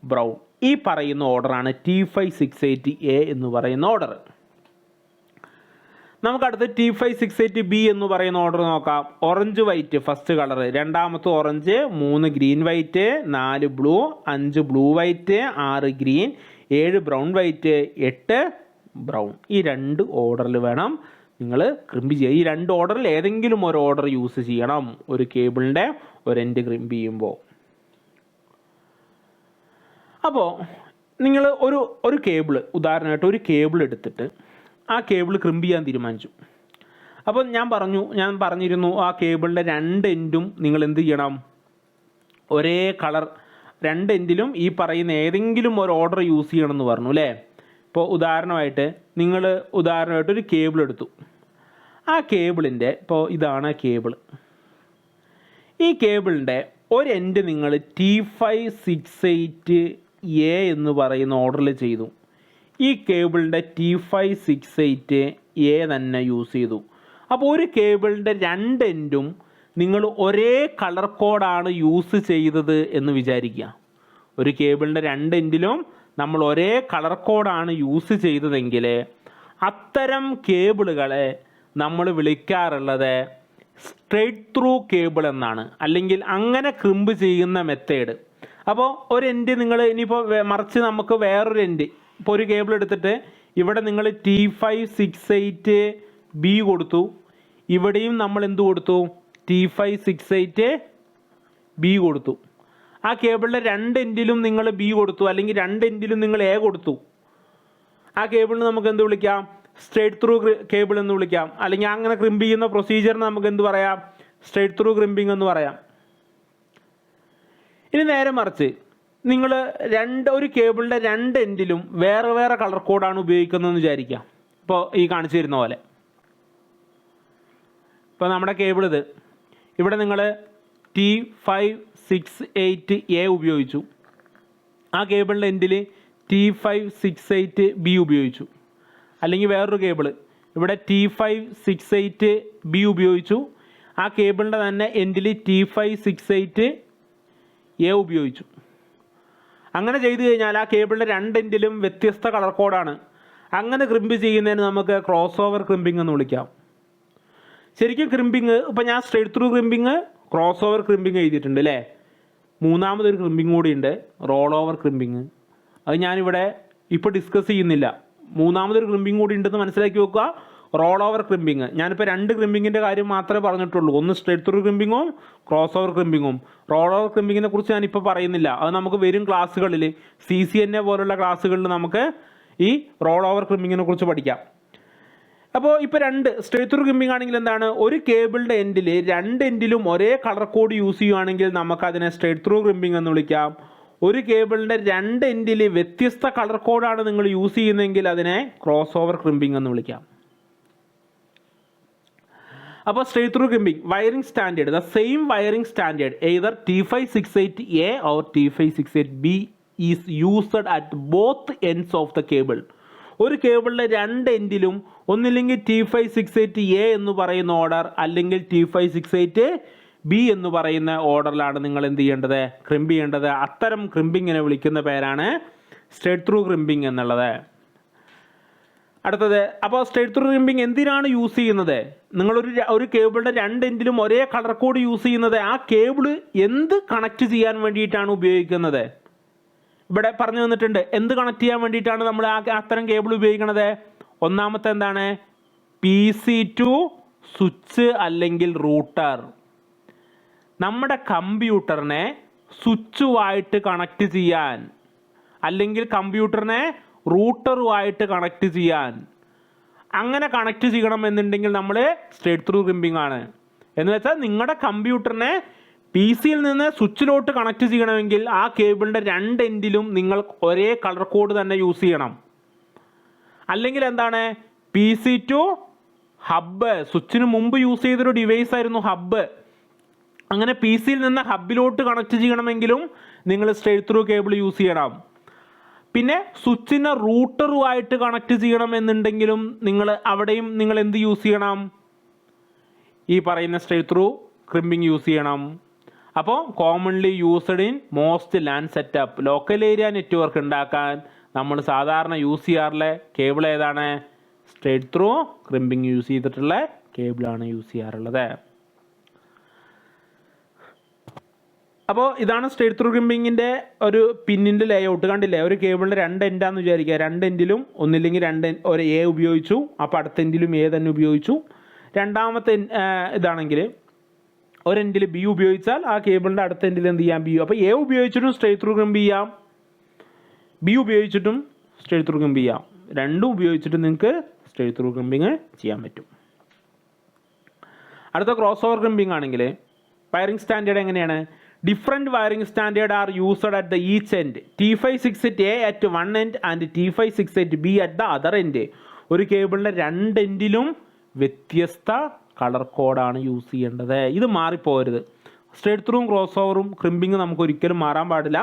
A: brown. ഈ പറയുന്ന ഓർഡറാണ് T568A എന്ന് പറയുന്ന ഓർഡർ. നമുക്കടുത്ത് T568B എന്ന് പറയുന്ന ഓർഡർ നോക്കാം. ഓറഞ്ച് വൈറ്റ് ഫസ്റ്റ് കളർ, രണ്ടാമത്തെ ഓറഞ്ച്, മൂന്ന് ഗ്രീൻ വൈറ്റ്, നാല് ബ്ലൂ, അഞ്ച് ബ്ലൂ വൈറ്റ്, ആറ് ഗ്രീൻ, ഏഴ് ബ്രൗൺ വൈറ്റ്, എട്ട് ബ്രൗൺ. ഈ രണ്ട് ഓർഡറിൽ വേണം നിങ്ങൾ ക്രിമ്പ് ചെയ്യുക. ഈ രണ്ട് ഓർഡറിൽ ഏതെങ്കിലും ഒരു ഓർഡർ യൂസ് ചെയ്യണം ഒരു കേബിളിൻ്റെ ഒരു എൻഡ് ക്രിമ്പ് ചെയ്യുമ്പോൾ. അപ്പോൾ നിങ്ങൾ ഒരു കേബിൾ, ഉദാഹരണമായിട്ട് ഒരു കേബിൾ എടുത്തിട്ട് ആ കേബിൾ ക്രിമ്പ് ചെയ്യാൻ തീരുമാനിച്ചു. അപ്പോൾ ഞാൻ പറഞ്ഞിരുന്നു ആ കേബിളിൻ്റെ രണ്ട് എൻഡും നിങ്ങൾ എന്ത് ചെയ്യണം? ഒരേ കളർ രണ്ട് എൻഡിലും ഈ പറയുന്ന ഏതെങ്കിലും ഒരു ഓർഡർ യൂസ് ചെയ്യണമെന്ന് പറഞ്ഞു അല്ലേ. ഇപ്പോൾ ഉദാഹരണമായിട്ട് ഒരു കേബിൾ എടുത്തു. ആ കേബിളിൻ്റെ ഇപ്പോൾ ഇതാണ് കേബിൾ. ഈ കേബിളിൻ്റെ ഒരു എൻഡ് നിങ്ങൾ T568A എന്ന് പറയുന്ന ഓർഡറിൽ ചെയ്തു. ഈ കേബിളിൻ്റെ T568A തന്നെ യൂസ് ചെയ്തു. അപ്പോൾ ഒരു കേബിളിൻ്റെ രണ്ട് എൻഡും നിങ്ങൾ ഒരേ കളർ കോഡാണ് യൂസ് ചെയ്തത് എന്ന് വിചാരിക്കുക. ഒരു കേബിളിൻ്റെ രണ്ട് എൻഡിലും നമ്മൾ ഒരേ കളർ കോഡാണ് യൂസ് ചെയ്തതെങ്കിൽ അത്തരം കേബിളുകളെ നമ്മൾ വിളിക്കാറുള്ളത് സ്ട്രെയിറ്റ് ത്രൂ കേബിൾ എന്നാണ്, അല്ലെങ്കിൽ അങ്ങനെ ക്രിമ്പ് ചെയ്യുന്ന മെത്തേഡ്. അപ്പോൾ ഒരു എൻഡ് നിങ്ങൾ ഇനിയിപ്പോൾ മറിച്ച് നമുക്ക് വേറൊരു എൻഡ് ഇപ്പോൾ ഒരു കേബിൾ എടുത്തിട്ട് ഇവിടെ നിങ്ങൾ T568B കൊടുത്തു, ഇവിടെയും നമ്മൾ എന്ത് കൊടുത്തു? T568B കൊടുത്തു. ആ കേബിളിൻ്റെ രണ്ട് എൻഡിലും നിങ്ങൾ B കൊടുത്തു, അല്ലെങ്കിൽ രണ്ട് എൻഡിലും നിങ്ങൾ A കൊടുത്തു. ആ കേബിളിന് നമുക്ക് എന്ത് വിളിക്കാം? സ്ട്രേറ്റ് ത്രൂ കേബിൾ എന്ന് വിളിക്കാം. അല്ലെങ്കിൽ അങ്ങനെ ക്രിമ്പ് ചെയ്യുന്ന പ്രൊസീജിയറിന് നമുക്ക് എന്ത് പറയാം? സ്ട്രേറ്റ് ത്രൂ ക്രിമ്പിംഗ് എന്ന് പറയാം. ഇനി നേരെ മറിച്ച് നിങ്ങൾ ഒരു കേബിളിൻ്റെ രണ്ട് എൻഡിലും വേറെ വേറെ കളർ കോഡാണ് ഉപയോഗിക്കുന്നതെന്ന് വിചാരിക്കാം. ഇപ്പോൾ ഈ കാണിച്ചു തരുന്ന പോലെ. ഇപ്പോൾ നമ്മുടെ കേബിൾ ഇത്, ഇവിടെ നിങ്ങൾ T568A ഉപയോഗിച്ചു, ആ കേബിളിൻ്റെ എൻഡിൽ T568B ഉപയോഗിച്ചു. അല്ലെങ്കിൽ വേറൊരു കേബിൾ ഇവിടെ T568B ഉപയോഗിച്ചു, ആ കേബിളിൻ്റെ തന്നെ എൻഡിൽ T568A ഉപയോഗിച്ചു. അങ്ങനെ ചെയ്തു കഴിഞ്ഞാൽ ആ കേബിളിൻ്റെ രണ്ട് എൻഡിലും വ്യത്യസ്ത കളർ കോഡാണ്. അങ്ങനെ ക്രിമ്പ് ചെയ്യുന്നതിന് നമുക്ക് ക്രോസ് ഓവർ ക്രിമ്പിംഗ് എന്ന് വിളിക്കാം. ശരിക്കും ക്രിമ്പിങ്, ഇപ്പം ഞാൻ straight through crimping, cross over crimping എഴുതിയിട്ടുണ്ട് അല്ലേ. മൂന്നാമതൊരു ക്രിമ്പിങ് കൂടിയുണ്ട്, റോൾ ഓവർ ക്രിമ്പിങ്. അത് ഞാനിവിടെ ഇപ്പോൾ ഡിസ്കസ് ചെയ്യുന്നില്ല. മൂന്നാമതൊരു ക്രിമ്പിങ് കൂടി ഉണ്ടെന്ന് മനസ്സിലാക്കി വെക്കുക, റോൾ ഓവർ ക്രിമ്പിങ്. ഞാനിപ്പോൾ രണ്ട് ക്രിമ്പിങ്ങിൻ്റെ കാര്യം മാത്രമേ പറഞ്ഞിട്ടുള്ളൂ, ഒന്ന് സ്ട്രേറ്റ് ത്രൂ ക്രിമ്പിങ്ങും ക്രോസ് ഓവർ ക്രിമ്പിങ്ങും. റോൾ ഓവർ ക്രിമ്പിങ്ങിനെ കുറിച്ച് ഞാനിപ്പോൾ പറയുന്നില്ല, അത് നമുക്ക് വരും ക്ലാസ്സുകളിൽ CCNA പോലുള്ള ക്ലാസ്സുകളിൽ നമുക്ക് ഈ റോൾ ഓവർ ക്രിമ്പിങ്ങിനെ കുറിച്ച് പഠിക്കാം. അപ്പോൾ ഇപ്പോൾ രണ്ട് സ്ട്രേറ്റ് ത്രൂ ക്രിമ്പിംഗ് ആണെങ്കിൽ എന്താണ്? ഒരു കേബിളിൻ്റെ എൻഡിൽ രണ്ട് എൻഡിലും ഒരേ കളർ കോഡ് യൂസ് ചെയ്യുകയാണെങ്കിൽ നമുക്കതിനെ സ്ട്രേറ്റ് ത്രൂ ക്രിമ്പിംഗ് എന്ന് വിളിക്കാം. ഒരു കേബിളിൻ്റെ രണ്ട് എൻഡിൽ വ്യത്യസ്ത കളർ കോഡാണ് നിങ്ങൾ യൂസ് ചെയ്യുന്നതെങ്കിൽ അതിനെ ക്രോസ് ഓവർ ക്രിമ്പിംഗ് എന്ന് വിളിക്കാം. അപ്പോൾ straight through crimping wiring standard, the same wiring standard either T568A or T568B is used at both ends of the cable. ഒരു കേബിളിലെ രണ്ട് എൻഡിലും ഒന്നില്ലെങ്കിൽ T568A എന്ന് പറയുന്ന ഓർഡർ, അല്ലെങ്കിൽ T568B എന്ന് പറയുന്ന ഓർഡറിലാണ് നിങ്ങൾ എന്ത് ചെയ്യേണ്ടത്? ക്രിമ്പ് ചെയ്യേണ്ടത്. അത്തരം ക്രിമ്പിങ്ങിനെ വിളിക്കുന്ന പേരാണ് സ്ട്രേറ്റ് ത്രൂ ക്രിമ്പിംഗ് എന്നുള്ളത്. അടുത്തത്, അപ്പോൾ സ്ട്രേറ്റ് ത്രൂ ക്രിമ്പിംഗ് എന്തിനാണ് യൂസ് ചെയ്യുന്നത്? നിങ്ങളൊരു കേബിളിൻ്റെ രണ്ട് എൻഡിലും ഒരേ കളർ കോഡ് യൂസ് ചെയ്യുന്നത് ആ കേബിൾ എന്ത് കണക്ട് ചെയ്യാൻ വേണ്ടിയിട്ടാണ് ഉപയോഗിക്കുന്നത്? ഇവിടെ പറഞ്ഞു തന്നിട്ടുണ്ട് എന്ത് കണക്ട് ചെയ്യാൻ വേണ്ടിയിട്ടാണ് നമ്മൾ അത്തരം കേബിൾ ഉപയോഗിക്കുന്നത്. ഒന്നാമത്തെ എന്താണ്? PC to സ്വിച്ച് അല്ലെങ്കിൽ റൂട്ടർ. നമ്മുടെ കമ്പ്യൂട്ടറിനെ സ്വിച്ചുമായിട്ട് കണക്ട് ചെയ്യാൻ, അല്ലെങ്കിൽ കമ്പ്യൂട്ടറിനെ റൂട്ടറുമായിട്ട് കണക്ട് ചെയ്യാൻ, അങ്ങനെ കണക്ട് ചെയ്യണം എന്നുണ്ടെങ്കിൽ നമ്മൾ സ്ട്രേറ്റ് ത്രൂ ക്രിമ്പിംഗ് ആണ്. എന്ന് വെച്ചാൽ നിങ്ങളുടെ കമ്പ്യൂട്ടറിനെ PC-യിൽ നിന്ന് സ്വിച്ചിലോട്ട് കണക്ട് ചെയ്യണമെങ്കിൽ ആ കേബിളിൻ്റെ രണ്ട് എൻഡിലും നിങ്ങൾ ഒരേ കളർ കോഡ് തന്നെ യൂസ് ചെയ്യണം. അല്ലെങ്കിൽ എന്താണ്? PC to ഹബ്ബ്, സ്വിച്ചിന് മുമ്പ് യൂസ് ചെയ്തൊരു ഡിവൈസ് ആയിരുന്നു ഹബ്ബ്. അങ്ങനെ PC-യിൽ നിന്ന് ഹബ്ബിലോട്ട് കണക്ട് ചെയ്യണമെങ്കിലും നിങ്ങൾ സ്ട്രേറ്റ് ത്രൂ കേബിൾ യൂസ് ചെയ്യണം. പിന്നെ സ്വിച്ചിനെ റൂട്ടറുമായിട്ട് കണക്ട് ചെയ്യണം എന്നുണ്ടെങ്കിലും അവിടെയും നിങ്ങൾ എന്ത് യൂസ് ചെയ്യണം? ഈ പറയുന്ന സ്ട്രേറ്റ് ത്രൂ ക്രിമ്പിംഗ് യൂസ് ചെയ്യണം. അപ്പോൾ commonly used in most LAN setup, local area network ഉണ്ടാക്കാൻ നമ്മൾ സാധാരണ യൂസ് ചെയ്യാറുള്ള കേബിൾ ഏതാണ്? സ്ട്രേറ്റ് ത്രൂ ക്രിമ്പിംഗ് യൂസ് ചെയ്തിട്ടുള്ള കേബിളാണ് യൂസ് ചെയ്യാറുള്ളത്. അപ്പോൾ ഇതാണ് സ്ട്രേറ്റ് ത്രൂ ക്രിമ്പിങ്ങിൻ്റെ ഒരു പിന്നിൻ്റെ ലേഔട്ട്. കണ്ടില്ലേ? ഒരു കേബിളിൻ്റെ രണ്ട് എൻഡാന്ന് വിചാരിക്കുക, രണ്ട് എൻഡിലും ഒന്നില്ലെങ്കിൽ ഒരു A ഉപയോഗിച്ചു, അപ്പോൾ അടുത്ത എൻഡിലും A തന്നെ ഉപയോഗിച്ചു. രണ്ടാമത്തെ ഇതാണെങ്കിൽ ഒരു എൻഡിൽ B ഉപയോഗിച്ചാൽ ആ കേബിളിൻ്റെ അടുത്ത എൻഡിൽ എന്ത് ചെയ്യാം? B. അപ്പോൾ A ഉപയോഗിച്ചിട്ടും സ്ട്രേറ്റ് ത്രൂ ക്രിമ്പ് ചെയ്യാം, B ഉപയോഗിച്ചിട്ടും സ്ട്രേറ്റ് ത്രൂ ക്രിമ്പ് ചെയ്യാം. രണ്ടും ഉപയോഗിച്ചിട്ട് നിങ്ങൾക്ക് സ്ട്രേറ്റ് ത്രൂ ക്രിമ്പിങ് ചെയ്യാൻ പറ്റും. അടുത്ത ക്രോസ് ഓവർ ക്രിമ്പിംഗ് ആണെങ്കിൽ വയറിംഗ് സ്റ്റാൻഡേർഡ് എങ്ങനെയാണ്? Different wiring standard are used at the each end. T568A at one end and T568B at the other end. ഒരു കേബിളിൻ്റെ രണ്ട് എൻഡിലും വ്യത്യസ്ത കളർ കോഡാണ് യൂസ് ചെയ്യേണ്ടത്. ഇത് മാറിപ്പോകരുത്. സ്ട്രേറ്റ് ത്രൂവും ക്രോസ് ഓവറും ക്രിമ്പിങ് നമുക്ക് ഒരിക്കലും മാറാൻ പാടില്ല.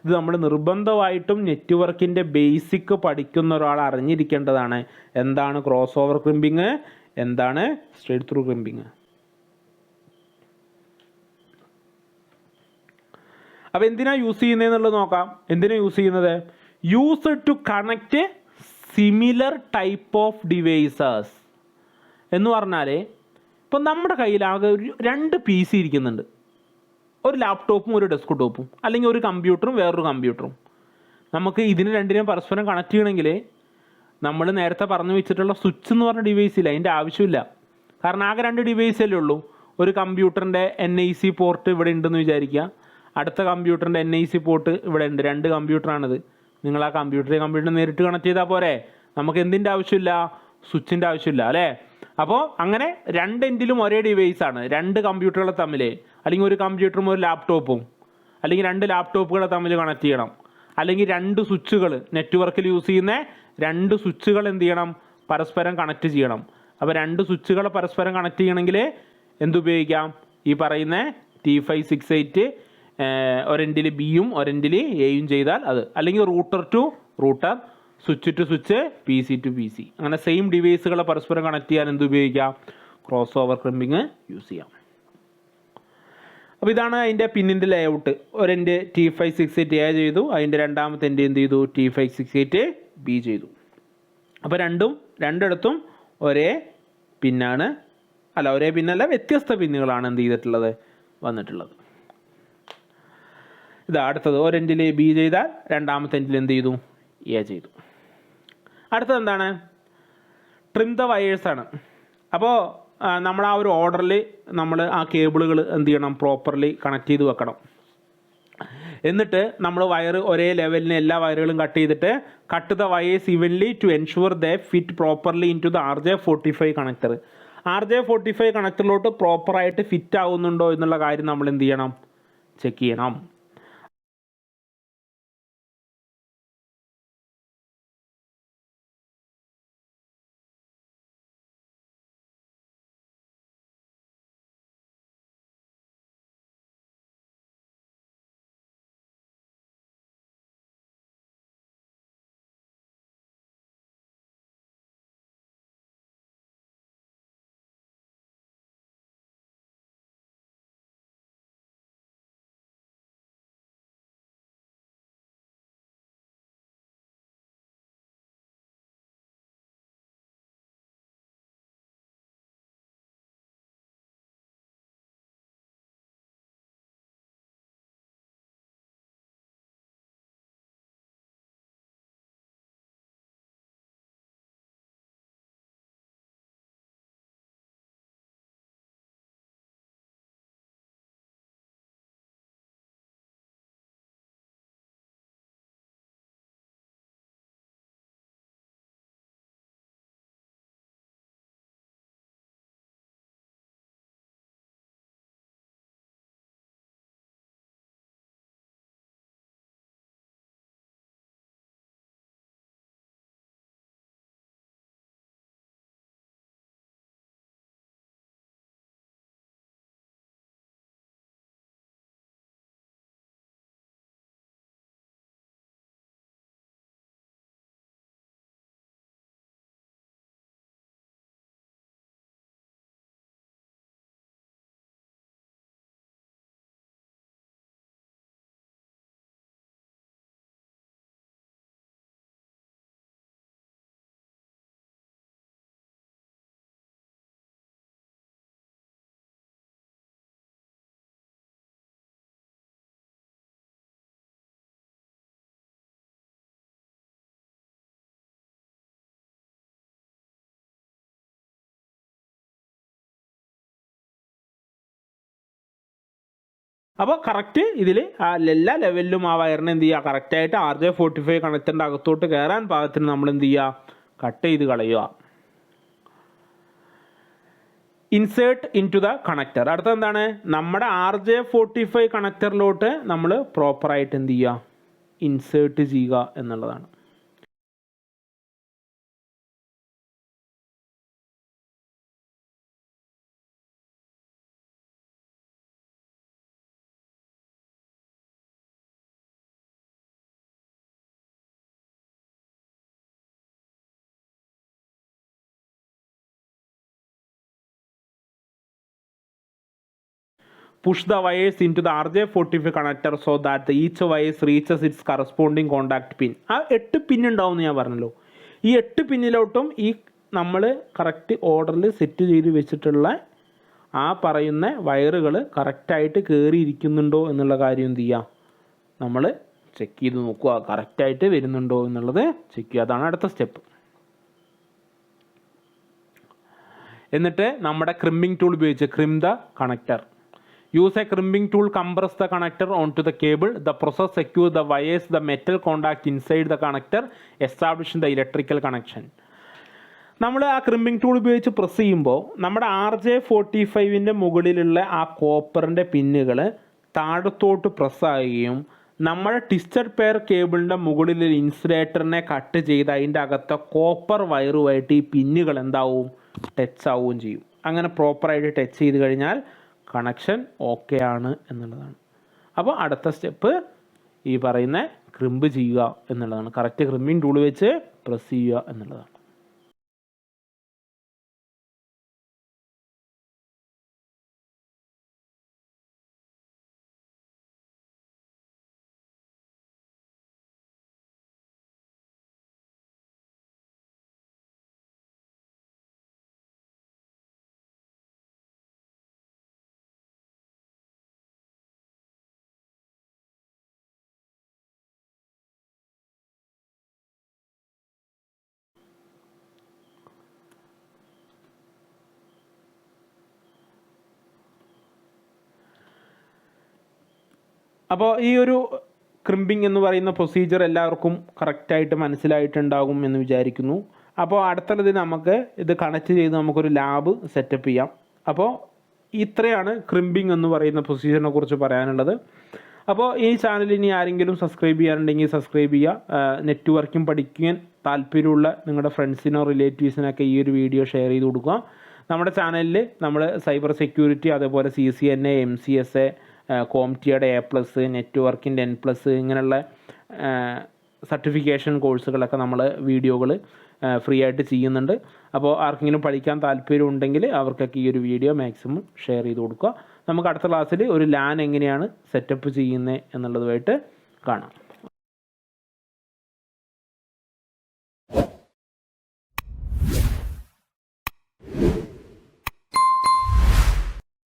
A: ഇത് നമ്മൾ നിർബന്ധമായിട്ടും നെറ്റ്വർക്കിൻ്റെ ബേസിക് പഠിക്കുന്ന ഒരാൾ അറിഞ്ഞിരിക്കേണ്ടതാണ്. എന്താണ് ക്രോസ് ഓവർ ക്രിമ്പിങ്, എന്താണ് സ്ട്രേറ്റ് ത്രൂ ക്രിമ്പിങ്. അപ്പോൾ എന്തിനാണ് യൂസ് ചെയ്യുന്നതെന്നുള്ളത് നോക്കാം. എന്തിനാണ് യൂസ് ചെയ്യുന്നത്? Use to connect similar type of devices എന്ന് പറഞ്ഞാൽ, ഇപ്പം നമ്മുടെ കയ്യിലാകെ രണ്ട് PC ഇരിക്കുന്നുണ്ട്, ഒരു ലാപ്ടോപ്പും ഒരു ഡെസ്ക്ടോപ്പും, അല്ലെങ്കിൽ ഒരു കമ്പ്യൂട്ടറും വേറൊരു കമ്പ്യൂട്ടറും. നമുക്ക് ഇതിന് രണ്ടിനും പരസ്പരം കണക്ട് ചെയ്യണമെങ്കിൽ നമ്മൾ നേരത്തെ പറഞ്ഞു വെച്ചിട്ടുള്ള സ്വിച്ച് എന്ന് പറഞ്ഞ ഡിവൈസ് ഇല്ല, അതിൻ്റെ ആവശ്യമില്ല. കാരണം ആകെ 2 ഡിവൈസല്ലേ ഉള്ളൂ. ഒരു കമ്പ്യൂട്ടറിൻ്റെ NIC പോർട്ട് ഇവിടെ ഉണ്ടെന്ന് വിചാരിക്കുക, അടുത്ത കമ്പ്യൂട്ടറിൻ്റെ NIC പോർട്ട് ഇവിടെ ഉണ്ട്. 2 കമ്പ്യൂട്ടറാണിത്. നിങ്ങൾ ആ കമ്പ്യൂട്ടറിനെ നേരിട്ട് കണക്ട് ചെയ്താൽ പോരെ. നമുക്ക് എന്തിൻ്റെ ആവശ്യമില്ല? സ്വിച്ചിൻ്റെ ആവശ്യമില്ല അല്ലേ. അപ്പോൾ അങ്ങനെ 2 എൻഡിലും ഒരേ ഡിവൈസാണ്, 2 കമ്പ്യൂട്ടറുകൾ തമ്മിൽ, അല്ലെങ്കിൽ ഒരു കമ്പ്യൂട്ടറും ഒരു ലാപ്ടോപ്പും, അല്ലെങ്കിൽ 2 ലാപ്ടോപ്പുകളെ തമ്മിൽ കണക്ട് ചെയ്യണം, അല്ലെങ്കിൽ 2 സ്വിച്ചുകൾ, നെറ്റ്വർക്കിൽ യൂസ് ചെയ്യുന്ന 2 സ്വിച്ചുകൾ എന്ത് ചെയ്യണം? പരസ്പരം കണക്ട് ചെയ്യണം. അപ്പോൾ 2 സ്വിച്ചുകളെ പരസ്പരം കണക്ട് ചെയ്യണമെങ്കിൽ എന്തുപയോഗിക്കാം? ഈ പറയുന്ന T568 ഒരെൻഡിൽ ബിയും ഒരെൻഡിൽ എയും ചെയ്താൽ അത്, അല്ലെങ്കിൽ router to router, switch to switch, PC to PC, അങ്ങനെ സെയിം ഡിവൈസുകളെ പരസ്പരം കണക്ട് ചെയ്യാൻ എന്തുപയോഗിക്കാം? ക്രോസ് ഓവർ ക്രിമ്പിങ് യൂസ് ചെയ്യാം. അപ്പോൾ ഇതാണ് അതിൻ്റെ പിന്നിൻ്റെ ലേഔട്ട്. ഒരെൻഡ് T568A ചെയ്തു, അതിൻ്റെ രണ്ടാമത്തെ എൻ്റെ എന്ത് ചെയ്തു? T568B ചെയ്തു. അപ്പോൾ രണ്ടിടത്തും ഒരേ പിന്നാണ്, അല്ല ഒരേ പിന്നല്ല, വ്യത്യസ്ത പിന്നുകളാണ് എന്ത് ചെയ്തിട്ടുള്ളത്? വന്നിട്ടുള്ളത്. ഇതാ അടുത്തത്, ഒരെൻഡിൽ B ചെയ്താൽ രണ്ടാമത്തെ എൻഡിൽ എന്ത് ചെയ്തു? A ചെയ്തു. അടുത്തത് എന്താണ്? ട്രിം ദ വയേഴ്സാണ്. അപ്പോൾ നമ്മൾ ആ ഒരു ഓർഡറിൽ നമ്മൾ ആ കേബിളുകൾ എന്ത് ചെയ്യണം? പ്രോപ്പർലി കണക്ട് ചെയ്ത് വെക്കണം. എന്നിട്ട് നമ്മൾ വയർ ഒരേ ലെവലിന് എല്ലാ വയറുകളും കട്ട് ചെയ്തിട്ട് cut the wires evenly to ensure they fit properly into the RJ45 connector. RJ45 കണക്ടറിലോട്ട് പ്രോപ്പറായിട്ട് ഫിറ്റ് ആവുന്നുണ്ടോ എന്നുള്ള കാര്യം നമ്മൾ എന്ത് ചെയ്യണം? ചെക്ക് ചെയ്യണം. അപ്പോൾ കറക്റ്റ് ഇതിൽ എല്ലാ ലെവലിലും ആ വയറിനെ എന്ത് ചെയ്യുക? കറക്റ്റായിട്ട് RJ45 കണക്ടറിൻ്റെ അകത്തോട്ട് കയറാൻ പാകത്തിന് നമ്മൾ എന്ത് ചെയ്യുക? കട്ട് ചെയ്ത് കളയുക. Insert into the connector. അടുത്ത എന്താണ്? നമ്മുടെ RJ45 കണക്ടറിലോട്ട് നമ്മൾ പ്രോപ്പറായിട്ട് എന്ത് ചെയ്യുക? ഇൻസേർട്ട് ചെയ്യുക എന്നുള്ളതാണ്. Push the wires into the RJ45 connector so that each wires reaches its corresponding contact pin. ആ 8 പിൻ ഉണ്ടാവും ഞാൻ പറഞ്ഞല്ലോ. ഈ 8 പിന്നിലോട്ടും ഈ നമ്മൾ കറക്റ്റ് ഓർഡറിൽ സെറ്റ് ചെയ്ത് വെച്ചിട്ടുള്ള ആ പറയുന്ന വയറുകൾ കറക്റ്റായിട്ട് കയറിയിരിക്കുന്നുണ്ടോ എന്നുള്ള കാര്യം എന്ത് ചെയ്യുക? നമ്മൾ ചെക്ക് ചെയ്ത് നോക്കുക, കറക്റ്റായിട്ട് വരുന്നുണ്ടോ എന്നുള്ളത് ചെക്ക് ചെയ്യുക. അതാണ് അടുത്ത സ്റ്റെപ്പ്. എന്നിട്ട് നമ്മുടെ ക്രിമ്പിംഗ് ടൂൾ ഉപയോഗിച്ച് crimp the connector. Use a crimping tool, compress the connector onto the cable. The process secure the wires, the metal contact inside the connector, establish the electrical connection. നമ്മൾ ആ crimping tool ഉപയോഗിച്ച് press ചെയ്യുമ്പോൾ നമ്മുടെ RJ45 മുകളിലുള്ള ആ കോപ്പറിൻ്റെ പിന്നുകൾ താഴത്തോട്ട് പ്രസ്സാകുകയും നമ്മുടെ ട്വിസ്റ്റഡ് പെയർ കേബിളിൻ്റെ മുകളിൽ ഇൻസുലേറ്ററിനെ കട്ട് ചെയ്ത് അതിൻ്റെ അകത്തെ കോപ്പർ വയറുമായിട്ട് ഈ പിന്നുകൾ എന്താവും, ടച്ച് ആവുകയും ചെയ്യും. അങ്ങനെ പ്രോപ്പറായിട്ട് ടച്ച് ചെയ്ത് കഴിഞ്ഞാൽ കണക്ഷൻ ഓക്കെ ആണ് എന്നുള്ളതാണ്. അപ്പോൾ അടുത്ത സ്റ്റെപ്പ് ഈ പറയുന്ന ക്രിമ്പ് ചെയ്യുക എന്നുള്ളതാണ്. കറക്റ്റ് ക്രിമ്പിംഗ് ടൂൾ വെച്ച് പ്രസ് ചെയ്യുക എന്നുള്ളതാണ്. അപ്പോൾ ഈ ഒരു ക്രിമ്പിംഗ് എന്ന് പറയുന്ന പ്രൊസീജിയർ എല്ലാവർക്കും കറക്റ്റായിട്ട് മനസ്സിലായിട്ടുണ്ടാകും എന്ന് വിചാരിക്കുന്നു. അപ്പോൾ അടുത്തത് നമുക്ക് ഇത് കണക്ട് ചെയ്ത് നമുക്കൊരു ലാബ് സെറ്റപ്പ് ചെയ്യാം. അപ്പോൾ ഇത്രയാണ് ക്രിമ്പിംഗ് എന്ന് പറയുന്ന പ്രൊസീജിയറിനെ കുറിച്ച് പറയാനുള്ളത്. അപ്പോൾ ഈ ചാനൽ ഇനി ആരെങ്കിലും സബ്സ്ക്രൈബ് ചെയ്യാനുണ്ടെങ്കിൽ സബ്സ്ക്രൈബ് ചെയ്യുക. നെറ്റ്വർക്കിംഗ് പഠിക്കാൻ താല്പര്യമുള്ള നിങ്ങളുടെ ഫ്രണ്ട്സിനോ റിലേറ്റീവ്സിനൊക്കെ ഈ ഒരു വീഡിയോ ഷെയർ ചെയ്ത് കൊടുക്കുക. നമ്മുടെ ചാനലിൽ നമ്മൾ സൈബർ സെക്യൂരിറ്റി, അതേപോലെ CCNA, MCSA, കോംറ്റിയുടെ A+, നെറ്റ്വർക്കിൻ്റെ N+, ഇങ്ങനെയുള്ള സർട്ടിഫിക്കേഷൻ കോഴ്സുകളൊക്കെ നമ്മൾ വീഡിയോകൾ ഫ്രീ ആയിട്ട് ചെയ്യുന്നുണ്ട്. അപ്പോൾ ആർക്കെങ്കിലും പഠിക്കാൻ താല്പര്യമുണ്ടെങ്കിൽ അവർക്കൊക്കെ ഈ ഒരു വീഡിയോ മാക്സിമം ഷെയർ ചെയ്ത് കൊടുക്കുക. നമുക്ക് അടുത്ത ക്ലാസ്സിൽ ഒരു LAN എങ്ങനെയാണ് സെറ്റപ്പ് ചെയ്യുന്നത് എന്നുള്ളതുമായിട്ട് കാണാം.